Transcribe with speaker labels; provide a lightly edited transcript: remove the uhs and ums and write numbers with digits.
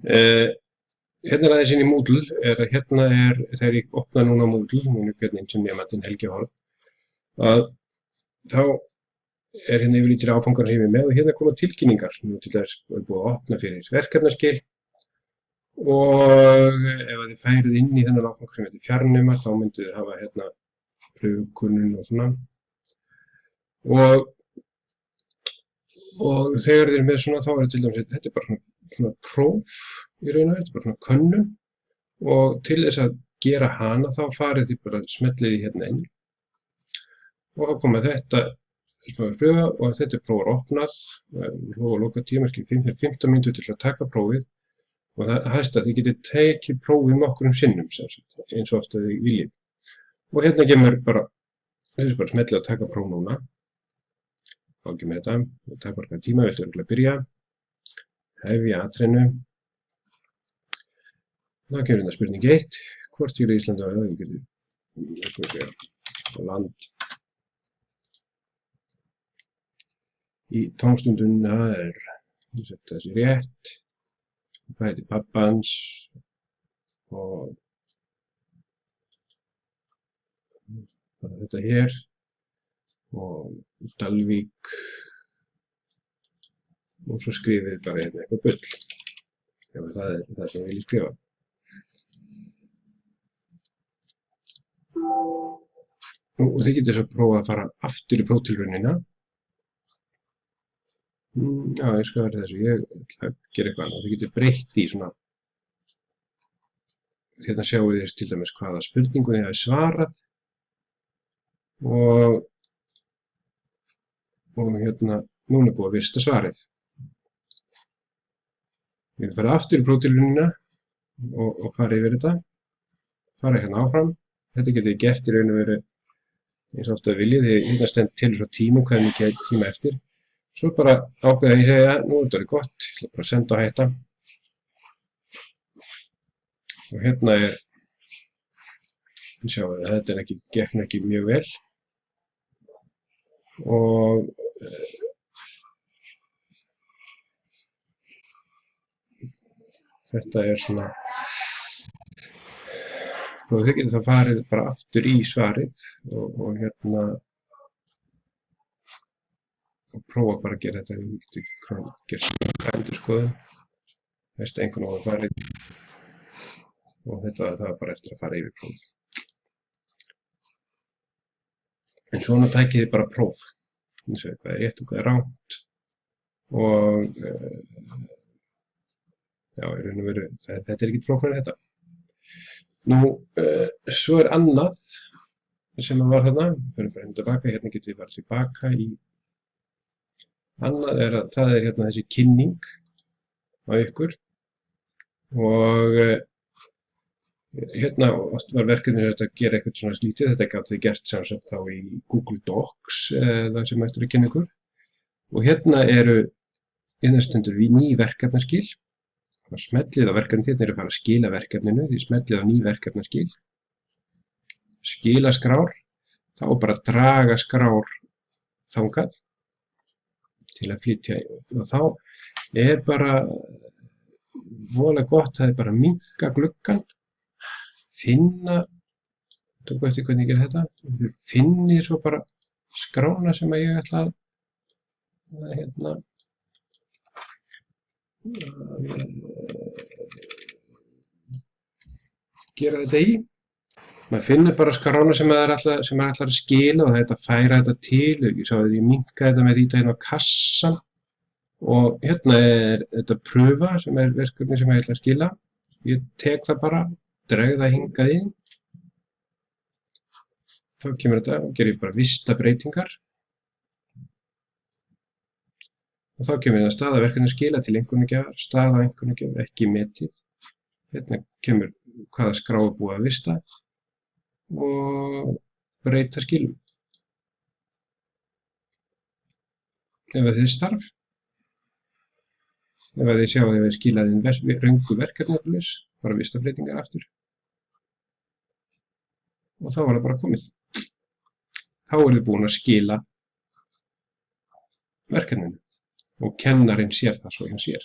Speaker 1: Hérna aðeins inn í Moodle þegar ég opna núna Moodle, núna hvernig sem nemandinn Helgi Horn, að þá hérna yfirleitt áfangar sem ég er með og hérna koma tilkynningar. Nú til þess er búið að opna fyrir verkefnaskil og ef þið færið inn í þennan áfang sem heitir fjarnema þá myndið þið hafa hérna pröfukunnun og svona. Og þegar þið eru með svona þá er til dæmis þetta er bara svona próf í raun og veru, þetta er bara svona könnun og til þess að gera hana þá farið þið bara smellið í hérna inn og þá koma þetta sem við pröfa og þetta er prófur opnað og loka tímamarki 15 mínútur til að taka prófið og það hæst að þið getið tekið prófið nokkrum sinnum eins og oft að þið viljið og hérna kemur bara þessi bara smellið að taka próf núna þá kemur þetta og það er bara tíma, viltu örugglega byrja hefja atrennu þá kemur hérna spurning 1 hvort ég er í Íslandi og land í tómstunduna er setja þessi rétt hvað heitir pappans og bara þetta hér og Dalvík og svo skrifið bara hérna eitthvað bull ef það er það sem ég vil skrifa og þið getið svo að prófa að fara aftur í próftilraunina já, ég skal vera þessu ég ætla að gera eitthvað annað þið getið breytt í svona hérna sjáu þið til dæmis hvaða spurningu þið hafið svarað og hérna núna er búið að vista svarið ég vil fara aftur í próftilraunina og fara yfir þetta fara hérna áfram þetta getið þið gert í raun og veru eins og oft að viljið því hérna stend til svo tíma hvað er mikið tíma eftir svo bara ákveða að ég segja nú er þetta gott ég ætla bara að senda og hætta og hérna er sjáu þetta gekk ekki mjög vel og þetta er svona og þið getið þá farið bara aftur í svarið og hérna og prófa bara að gera þetta við getum gert endurskoðun veist einhvern veginn farið og það er bara eftir að fara yfir prófið en svona tækið þið bara próf eins og hvað er rétt og hvað er rangt og já, í raun og veru þetta er ekkert flóknara en þetta nú, svo er annað sem var þarna fyrir bara tilbaka, hérna getum við farið tilbaka í annað er að það er hérna þessi kynning á ykkur og hérna oft var verkefnið að gera eitthvað svona slítið þetta gátu þið gert samsagt þá í Google Docs það sem eftir að kynna ykkur og hérna stendur við ný verkefnaskil og smellið á verkefni hérna að fara að skila verkefninu því smellið á ný verkefnaskil skila skrár þá bara draga skrár þangað til að flytja og þá er bara voðalega gott það er bara að minnka gluggann finna tók eftir hvernig ég gera þetta finnið svo bara skrána sem að ég ætla að hérna gera þetta í maður finnur bara skrána sem maður ætlar að skila og það er að færa þetta til ég sá að ég minnka þetta með því hérna á kassan og hérna er þetta pröfa sem er verkefni sem ég ætla að skila ég tek það bara dreg það hingað inn þá kemur þetta og gerir bara vista breytingar og þá kemur það staða verkefni skila til einkunnagjafa staða einkunnagjafa ekki metið hérna kemur hvaða skrá er búið að vista og breyta skilum ef þið starf ef þið sjá að þið skilað inn röngu verkefni bara vista breytingar aftur og þá var það bara komið þá þið búin að skila verkefninu og kennarinn sér það svo hjá sér